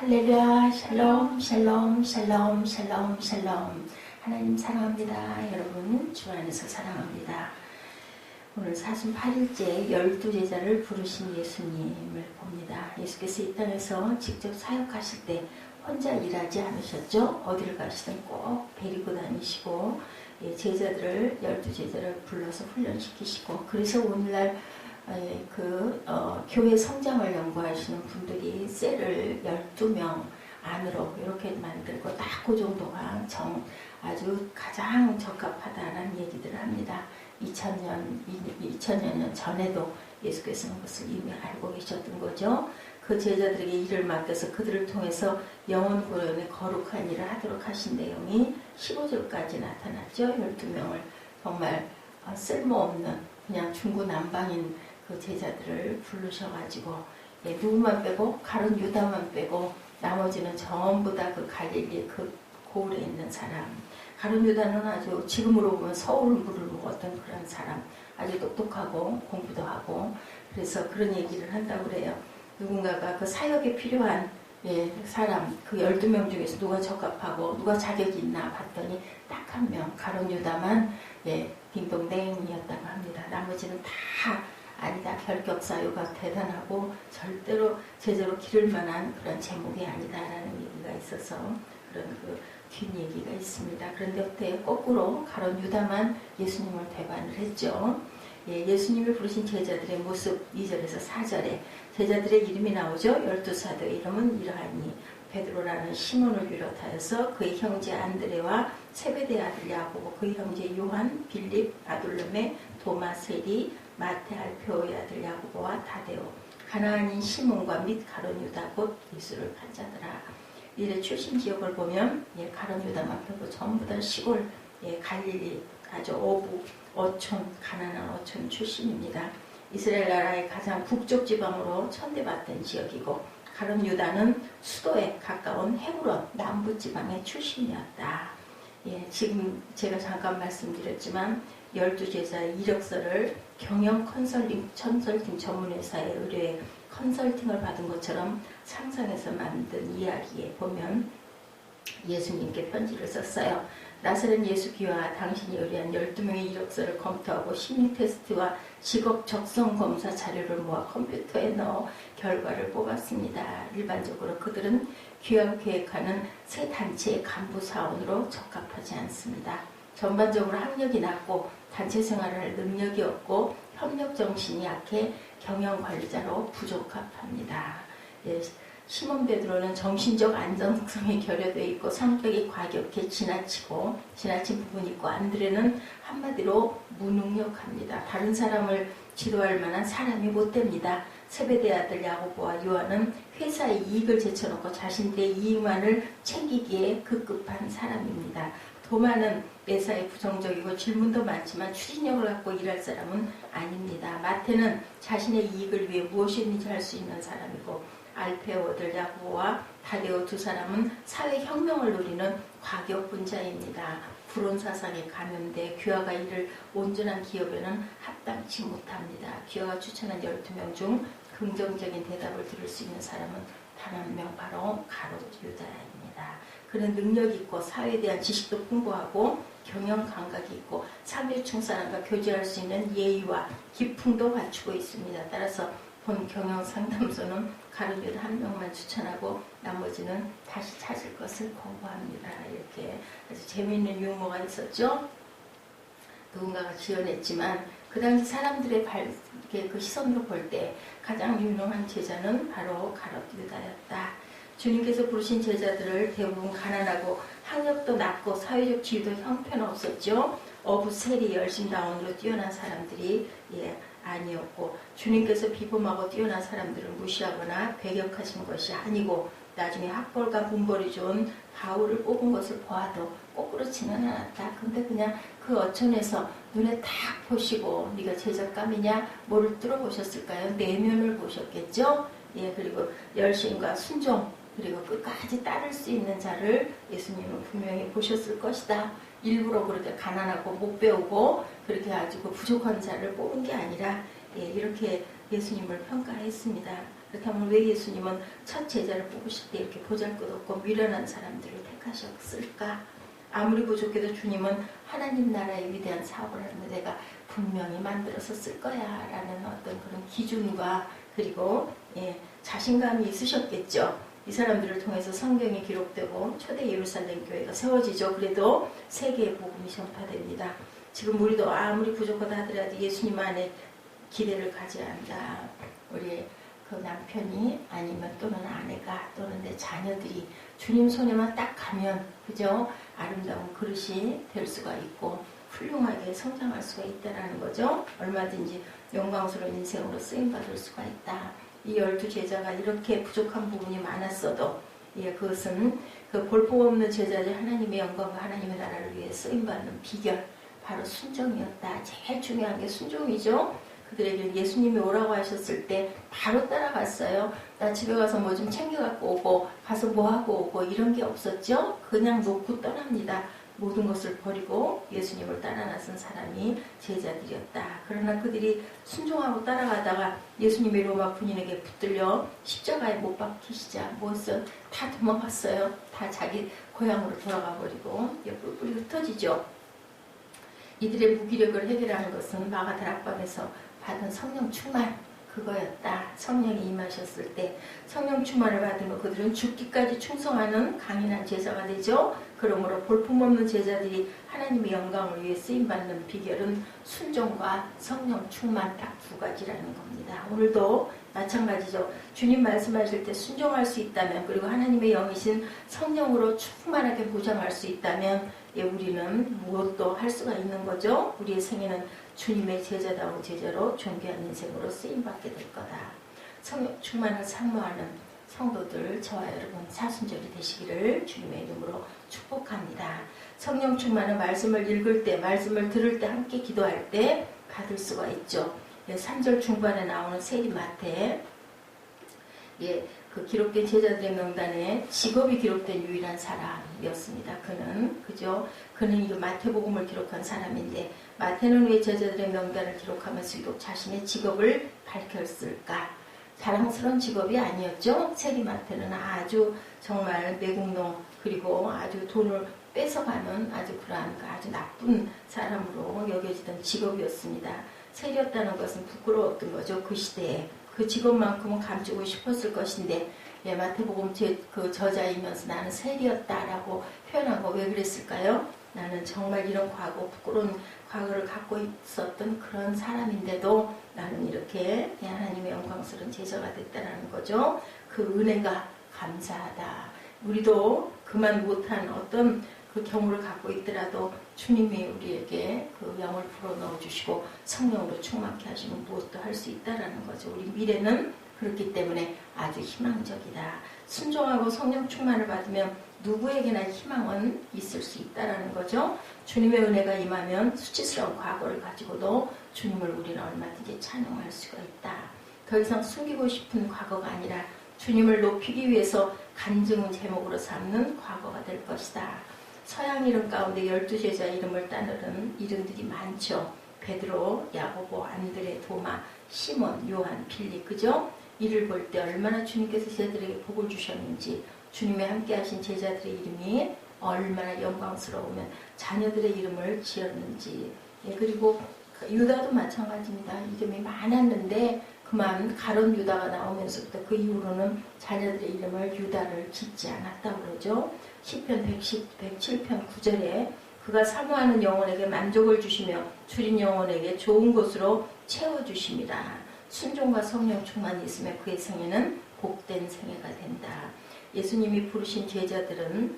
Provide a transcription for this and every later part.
할렐루야, 샬롬, 샬롬, 샬롬, 샬롬, 샬롬. 하나님 사랑합니다. 여러분, 주 안에서 사랑합니다. 오늘 48일째 12제자를 부르신 예수님을 봅니다. 예수께서 이 땅에서 직접 사역하실 때 혼자 일하지 않으셨죠? 어디를 가시든 꼭 데리고 다니시고 제자들을 12제자를 불러서 훈련시키시고, 그래서 오늘날 교회 성장을 연구하시는 분들이 셀을 12명 안으로 이렇게 만들고 딱 그 정도가 아주 가장 적합하다라는 얘기들을 합니다. 2000여 년 전에도 예수께서는 그것을 이미 알고 계셨던 거죠. 그 제자들에게 일을 맡겨서 그들을 통해서 영혼 구원의 거룩한 일을 하도록 하신 내용이 15절까지 나타났죠. 12명을 정말 쓸모없는 그냥 중구난방인 그 제자들을 부르셔가지고 누구만 빼고 가룟 유다만 빼고 나머지는 전부 다 그 갈릴리 그 고을에 있는 사람. 가룟 유다는 아주 지금으로 보면 서울물을 먹었던 그런 사람, 아주 똑똑하고 공부도 하고, 그래서 그런 얘기를 한다고 그래요. 누군가가 그 사역에 필요한 사람, 그 12명 중에서 누가 적합하고 누가 자격이 있나 봤더니 딱 한 명, 가룟 유다만 딩동댕이었다고 합니다. 나머지는 다 아니다, 결격사유가 대단하고 절대로 제대로 기를 만한 그런 제목이 아니다라는 얘기가 있어서 그런 그 뒷얘기가 있습니다. 그런데 어때요? 거꾸로 가룟 유다만 예수님을 배반을 했죠. 예수님이 부르신 제자들의 모습 2절에서 4절에 제자들의 이름이 나오죠. 12사도의 이름은 이러하니 베드로라는 시몬을 비롯하여서 그의 형제 안드레와 세베대 아들 야고보, 그의 형제 요한, 빌립, 바돌로메, 도마, 세리, 마태, 알페오의 아들 야고보와 다데오, 가나안인 시몬과 및 가룟 유다 곧 예수를 판 자더라. 이들의 출신 지역을 보면 가룟 유다만 빼고 전부 다 시골 갈릴리 아주 어촌, 가나안 어촌 출신입니다. 이스라엘 나라의 가장 북쪽 지방으로 천대받던 지역이고, 가룟 유다는 수도에 가까운 헤브론 남부 지방의 출신이었다. 지금 제가 잠깐 말씀드렸지만 12제자의 이력서를 경영 컨설팅 전문회사의 의뢰에 컨설팅을 받은 것처럼 상상해서 만든 이야기에 보면 예수님께 편지를 썼어요. 나사렛 예수 귀와 당신이 의뢰한 12명의 이력서를 검토하고 심리 테스트와 직업 적성 검사 자료를 모아 컴퓨터에 넣어 결과를 뽑았습니다. 일반적으로 그들은 귀환 계획하는 새 단체의 간부 사원으로 적합하지 않습니다. 전반적으로 학력이 낮고 단체 생활을 할 능력이 없고 협력 정신이 약해 경영 관리자로 부적합합니다. 시몬 베드로는 정신적 안정성이 결여되어 있고 성격이 과격해 지나친 부분이 있고, 안드레는 한마디로 무능력합니다. 다른 사람을 지도할 만한 사람이 못 됩니다. 세베대 아들 야고보와 요한은 회사의 이익을 제쳐놓고 자신들의 이익만을 챙기기에 급급한 사람입니다. 도마는 매사에 부정적이고 질문도 많지만 추진력을 갖고 일할 사람은 아닙니다. 마태는 자신의 이익을 위해 무엇이든지 할 수 있는 사람이고, 알페오들 야고보와 다데오 두 사람은 사회혁명을 누리는 과격분자입니다. 불온사상에 감염돼 귀화가 이를 온전한 기업에는 합당치 못합니다. 귀화가 추천한 12명 중 긍정적인 대답을 들을 수 있는 사람은 단 한 명, 바로 가룟 유다입니다. 그는 능력이 있고 사회에 대한 지식도 풍부하고 경영 감각이 있고 삼일충 사람과 교제할 수 있는 예의와 기풍도 갖추고 있습니다. 따라서 본 경영 상담소는 가룟 유다 한 명만 추천하고 나머지는 다시 찾을 것을 권고합니다. 이렇게 아주 재미있는 유머가 있었죠. 누군가가 지어냈지만 그 당시 사람들의 그 시선으로 볼 때 가장 유능한 제자는 바로 가룟 유다였다. 주님께서 부르신 제자들을 대부분 가난하고 학력도 낮고 사회적 지위도 형편없었죠. 어부세리 열심다운으로 뛰어난 사람들이 아니었고, 주님께서 비범하고 뛰어난 사람들을 무시하거나 배격하신 것이 아니고 나중에 학벌과 분벌이 좋은 바울을 뽑은 것을 보아도 꼭 그렇지는 않았다. 근데 그냥 그 어촌에서 눈에 딱 보시고 네가 제작감이냐 뭐를 뚫어보셨을까요? 내면을 보셨겠죠. 그리고 열심과 순종, 그리고 끝까지 따를 수 있는 자를 예수님은 분명히 보셨을 것이다. 일부러 그렇게 가난하고 못 배우고 그렇게 가지고 부족한 자를 뽑은 게 아니라 이렇게 예수님을 평가했습니다. 그렇다면 왜 예수님은 첫 제자를 뽑으실 때 이렇게 보잘것없고 미련한 사람들을 택하셨을까? 아무리 부족해도 주님은 하나님 나라의 위대한 사업을 하는데 내가 분명히 만들어서 쓸 거야 라는 어떤 그런 기준과 그리고 자신감이 있으셨겠죠. 이 사람들을 통해서 성경이 기록되고 초대 예루살렘 교회가 세워지죠. 그래도 세계의 복음이 전파됩니다. 지금 우리도 아무리 부족하다 하더라도 예수님 안에 기대를 가져야 한다. 우리 그 남편이 아니면 또는 아내가 또는 내 자녀들이 주님 손에만 딱 가면 그죠? 아름다운 그릇이 될 수가 있고 훌륭하게 성장할 수가 있다는 거죠. 얼마든지 영광스러운 인생으로 쓰임받을 수가 있다. 이 12제자가 이렇게 부족한 부분이 많았어도 그것은 그 볼품없는 제자들 하나님의 영광과 하나님의 나라를 위해 쓰임받는 비결 바로 순종이었다. 제일 중요한 게 순종이죠. 그들에게 예수님이 오라고 하셨을 때 바로 따라갔어요. 나 집에 가서 뭐 좀 챙겨갖고 오고 가서 뭐 하고 오고 이런 게 없었죠. 그냥 놓고 떠납니다. 모든 것을 버리고 예수님을 따라 나선 사람이 제자들이었다. 그러나 그들이 순종하고 따라가다가 예수님의 로마 군인에게 붙들려 십자가에 못 박히시자 무엇을 다 도망갔어요. 다 자기 고향으로 돌아가 버리고 뿔뿔이 흩어지죠. 이들의 무기력을 해결하는 것은 마가다락방에서 받은 성령 충만 그거였다. 성령이 임하셨을 때 성령 충만을 받으면 그들은 죽기까지 충성하는 강인한 제자가 되죠. 그러므로 볼품없는 제자들이 하나님의 영광을 위해 쓰임받는 비결은 순종과 성령 충만 딱 두 가지라는 겁니다. 오늘도 마찬가지죠. 주님 말씀하실 때 순종할 수 있다면 그리고 하나님의 영이신 성령으로 충만하게 무장할 수 있다면 우리는 무엇도 할 수가 있는 거죠. 우리의 생애는 주님의 제자다운 제자로 존귀한 인생으로 쓰임받게 될 거다. 성령 충만을 사모하는 성도들 저와 여러분 사순절이 되시기를 주님의 이름으로 축복합니다. 성령 충만은 말씀을 읽을 때 말씀을 들을 때 함께 기도할 때 받을 수가 있죠. 3절 중반에 나오는 세리마태 그 기록된 제자들의 명단에 직업이 기록된 유일한 사람이었습니다. 그는 이 마태복음을 기록한 사람인데 마태는 왜 제자들의 명단을 기록하면서 유독 자신의 직업을 밝혔을까? 자랑스러운 직업이 아니었죠. 세리마태는 아주 정말 매국노 그리고 아주 돈을 뺏어가는 아주 나쁜 사람으로 여겨지던 직업이었습니다. 세리였다는 것은 부끄러웠던 거죠. 그 시대에. 그 직업만큼은 감추고 싶었을 것인데 마태복음 그 저자이면서 나는 세리였다라고 표현한 거 왜 그랬을까요? 나는 정말 이런 부끄러운 과거를 갖고 있었던 그런 사람인데도 나는 이렇게 하나님의 영광스러운 제자가 됐다는 거죠. 그 은혜가 감사하다. 우리도 그만 못한 어떤 그 경우를 갖고 있더라도 주님이 우리에게 그 영을 불어넣어 주시고 성령으로 충만케 하시면 무엇도 할 수 있다라는 거죠. 우리 미래는 그렇기 때문에 아주 희망적이다. 순종하고 성령 충만을 받으면 누구에게나 희망은 있을 수 있다라는 거죠. 주님의 은혜가 임하면 수치스러운 과거를 가지고도 주님을 우리는 얼마든지 찬양할 수가 있다. 더 이상 숨기고 싶은 과거가 아니라 주님을 높이기 위해서 간증 제목으로 삼는 과거가 될 것이다. 서양 이름 가운데 12제자 이름을 따르는 이름들이 많죠. 베드로, 야고보, 안드레, 도마, 시몬, 요한, 빌립, 그죠? 이를 볼 때 얼마나 주님께서 제자들에게 복을 주셨는지 주님의 함께 하신 제자들의 이름이 얼마나 영광스러우면 자녀들의 이름을 지었는지 그리고 유다도 마찬가지입니다. 이름이 많았는데 그만 가론 유다가 나오면서부터 그 이후로는 자녀들의 이름을 유다를 짓지 않았다고 그러죠. 시편 107편 9절에 그가 사모하는 영혼에게 만족을 주시며 줄인 영혼에게 좋은 곳으로 채워주십니다. 순종과 성령 충만이 있으면 그의 생애는 복된 생애가 된다. 예수님이 부르신 제자들은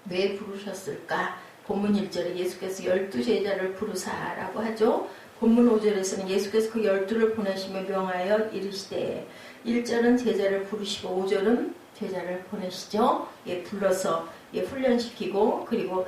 왜 부르셨을까? 본문 1절에 예수께서 12제자를 부르사라고 하죠. 본문 5절에서는 예수께서 그 12를 보내시며 명하여 이르시되 1절은 제자를 부르시고 5절은 제자를 보내시죠. 불러서 훈련시키고 그리고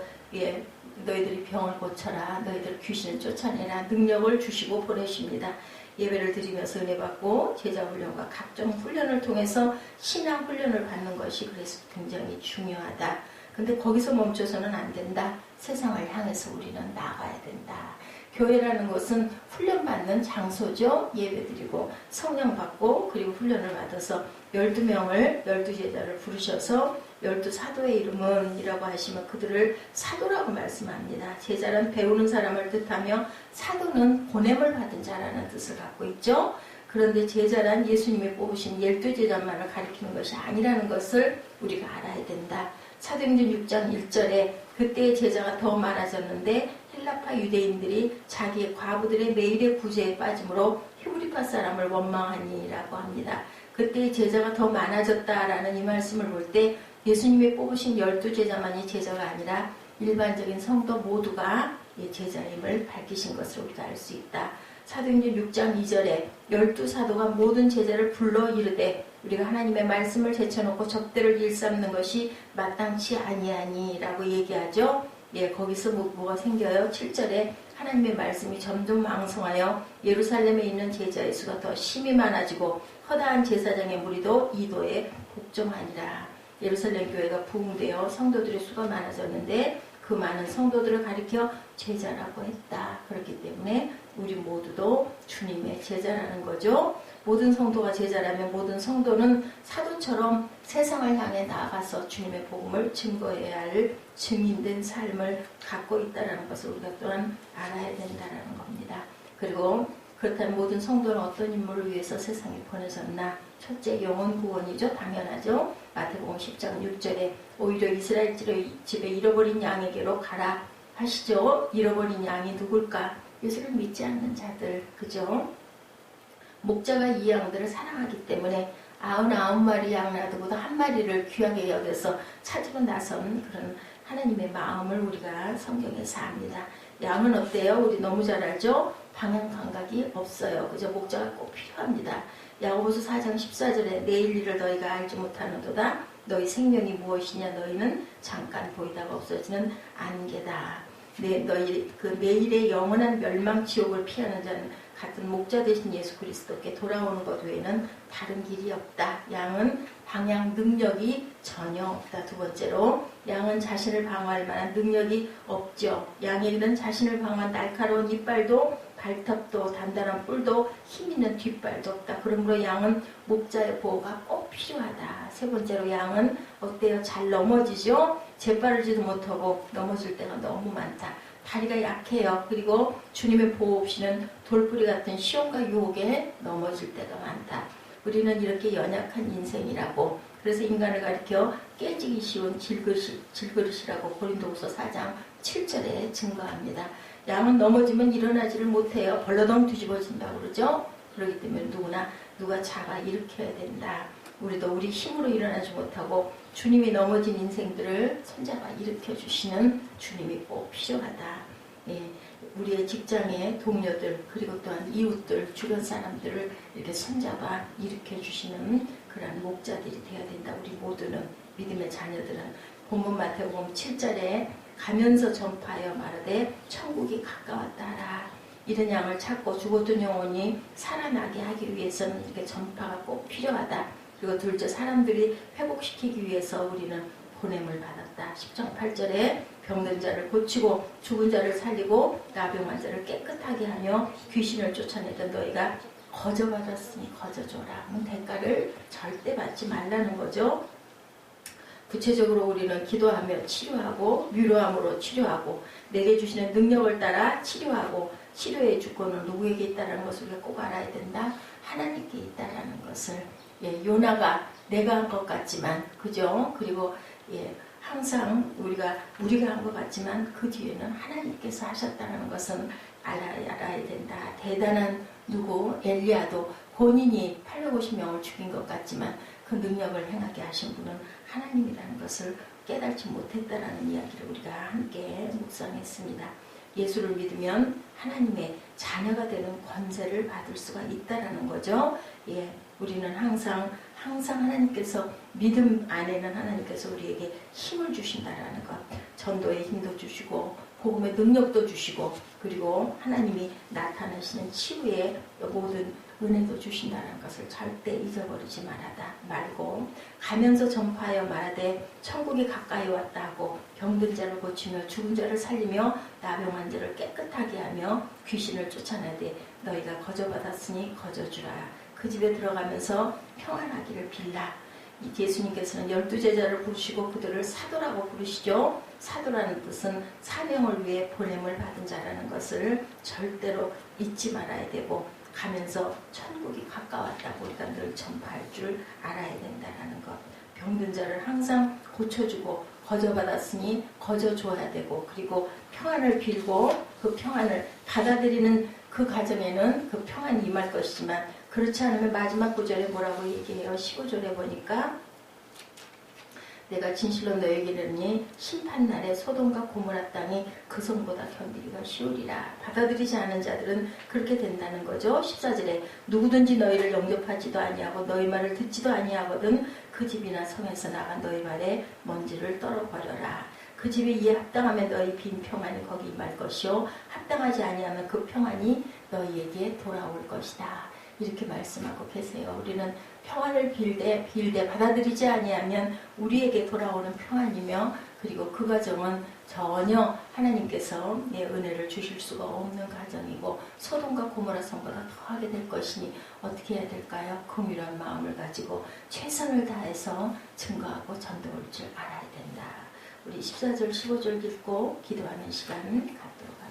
너희들이 병을 고쳐라. 너희들 귀신을 쫓아내라. 능력을 주시고 보내십니다. 예배를 드리면서 은혜 받고 제자 훈련과 각종 훈련을 통해서 신앙 훈련을 받는 것이 그래서 굉장히 중요하다. 근데 거기서 멈춰서는 안 된다. 세상을 향해서 우리는 나가야 된다. 교회라는 것은 훈련받는 장소죠. 예배드리고 성령 받고 그리고 훈련을 받아서 12명을 12제자를 부르셔서 12사도의 이름은 이라고 하시면 그들을 사도라고 말씀합니다. 제자는 배우는 사람을 뜻하며 사도는 보냄을 받은 자라는 뜻을 갖고 있죠. 그런데 제자란 예수님이 뽑으신 12제자만을 가리키는 것이 아니라는 것을 우리가 알아야 된다. 사도행전 6장 1절에 그때의 제자가 더 많아졌는데 헬라파 유대인들이 자기의 과부들의 매일의 구제에 빠짐으로 히브리파 사람을 원망하니라고 합니다. 그때의 제자가 더 많아졌다라는 이 말씀을 볼 때 예수님이 뽑으신 12제자만이 제자가 아니라 일반적인 성도 모두가 제자임을 밝히신 것을 우리가 알 수 있다. 사도행전 6장 2절에 12사도가 모든 제자를 불러 이르되 우리가 하나님의 말씀을 제쳐놓고 접대를 일삼는 것이 마땅치 아니하니라고 얘기하죠. 거기서 뭐가 생겨요? 7절에 하나님의 말씀이 점점 왕성하여 예루살렘에 있는 제자의 수가 더 심히 많아지고 허다한 제사장의 무리도 이도에 복종하니라. 예루살렘 교회가 부흥되어 성도들의 수가 많아졌는데 그 많은 성도들을 가리켜 제자라고 했다. 그렇기 때문에 우리 모두도 주님의 제자라는 거죠. 모든 성도가 제자라면 모든 성도는 사도처럼 세상을 향해 나아가서 주님의 복음을 증거해야 할 증인된 삶을 갖고 있다는 것을 우리가 또한 알아야 된다는 겁니다. 그리고 그렇다면 모든 성도는 어떤 인물을 위해서 세상에 보내졌나? 첫째, 영혼 구원이죠. 당연하죠. 마태복음 10장 6절에 오히려 이스라엘 집에 잃어버린 양에게로 가라 하시죠. 잃어버린 양이 누굴까? 예수를 믿지 않는 자들, 그죠? 목자가 이 양들을 사랑하기 때문에 99마리 양 놔두고도 한 마리를 귀하게 여겨서 찾으러 나선 그런 하나님의 마음을 우리가 성경에서 압니다. 양은 어때요? 우리 너무 잘 알죠? 방향 감각이 없어요. 그죠? 목자가 꼭 필요합니다. 야고보서 4장 14절에 내일 일을 너희가 알지 못하는도다. 너희 생명이 무엇이냐? 너희는 잠깐 보이다가 없어지는 안개다. 너희 그 내일의 영원한 멸망 지옥을 피하는 자는 같은 목자 되신 예수 그리스도께 돌아오는 것 외에는 다른 길이 없다. 양은 방향 능력이 전혀 없다. 두 번째로 양은 자신을 방어할 만한 능력이 없죠. 양에게는 자신을 방어한 날카로운 이빨도 발톱도 단단한 뿔도 힘있는 뒷발도 없다. 그러므로 양은 목자의 보호가 꼭 필요하다. 세 번째로 양은 어때요? 잘 넘어지죠? 재빠르지도 못하고 넘어질 때가 너무 많다. 다리가 약해요. 그리고 주님의 보호 없이는 돌뿌리 같은 시험과 유혹에 넘어질 때가 많다. 우리는 이렇게 연약한 인생이라고, 그래서 인간을 가리켜 깨지기 쉬운 질그릇이라고 고린도후서 4장 7절에 증거합니다. 양은 넘어지면 일어나지를 못해요. 벌러덩 뒤집어진다고 그러죠. 그렇기 때문에 누가 잡아 일으켜야 된다. 우리도 우리 힘으로 일어나지 못하고 주님이 넘어진 인생들을 손잡아 일으켜주시는 주님이 꼭 필요하다. 우리의 직장의 동료들 그리고 또한 이웃들 주변 사람들을 이렇게 손잡아 일으켜주시는 그런 목자들이 되어야 된다. 우리 모두는 믿음의 자녀들은 본문 마태복음 7절에 가면서 전파하여 말하되 천국이 가까웠다 하라. 이런 양을 찾고 죽었던 영혼이 살아나게 하기 위해서는 이렇게 전파가 꼭 필요하다. 그리고 둘째, 사람들이 회복시키기 위해서 우리는 보냄을 받았다. 10장 8절에 병든 자를 고치고 죽은 자를 살리고 나병한 자를 깨끗하게 하며 귀신을 쫓아내던 너희가 거저받았으니 거저줘라. 대가를 절대 받지 말라는 거죠. 구체적으로 우리는 기도하며 치료하고 위로함으로 치료하고 내게 주시는 능력을 따라 치료하고 치료의 주권은 누구에게 있다는 것을 우리가 꼭 알아야 된다. 하나님께 있다라는 것을. 요나가 내가 한 것 같지만, 그죠? 그리고 항상 우리가 한 것 같지만 그 뒤에는 하나님께서 하셨다는 것은 알아야 된다. 대단한 누구 엘리야도 본인이 850명을 죽인 것 같지만 그 능력을 행하게 하신 분은 하나님이라는 것을 깨닫지 못했다라는 이야기를 우리가 함께 묵상했습니다. 예수를 믿으면 하나님의 자녀가 되는 권세를 받을 수가 있다라는 거죠. 우리는 항상 하나님께서 믿음 안에는 하나님께서 우리에게 힘을 주신다라는 것, 전도의 힘도 주시고 복음의 능력도 주시고 그리고 하나님이 나타나시는 치유의 모든 은혜도 주신다는 것을 절대 잊어버리지 말고 가면서 전파하여 말하되 천국이 가까이 왔다 하고 병든 자를 고치며 죽은 자를 살리며 나병한 자를 깨끗하게 하며 귀신을 쫓아내되 너희가 거저받았으니 거저주라. 그 집에 들어가면서 평안하기를 빌라. 예수님께서는 12제자를 부르시고 그들을 사도라고 부르시죠. 사도라는 뜻은 사명을 위해 보냄을 받은 자라는 것을 절대로 잊지 말아야 되고 가면서 천국이 가까웠다고 우리가 늘 전파할 줄 알아야 된다는 것. 병든 자를 항상 고쳐주고 거저받았으니 거저줘야 되고 그리고 평안을 빌고 그 평안을 받아들이는 그 과정에는 그 평안이 임할 것이지만 그렇지 않으면 마지막 구절에 뭐라고 얘기해요? 15절에 보니까 내가 진실로 너에게 이르니 심판날에 소돔과 고모라 땅이 그 성보다 견디기가 쉬우리라. 받아들이지 않은 자들은 그렇게 된다는 거죠. 14절에 누구든지 너희를 영접하지도 아니하고 너희 말을 듣지도 아니하거든 그 집이나 성에서 나간 너희 말에 먼지를 떨어버려라. 그 집에 이에 합당하면 너희 빈 평안이 거기 임할 것이요 합당하지 아니하면 그 평안이 너희에게 돌아올 것이다. 이렇게 말씀하고 계세요. 우리는 평안을 빌되 받아들이지 아니하면 우리에게 돌아오는 평안이며 그리고 그 과정은 전혀 하나님께서 은혜를 주실 수가 없는 과정이고 소돔과 고모라 성보다 더하게 될 것이니 어떻게 해야 될까요? 긍휼한 마음을 가지고 최선을 다해서 증거하고 전도할 줄 알아야 된다. 우리 14절 15절 읽고 기도하는 시간 갖도록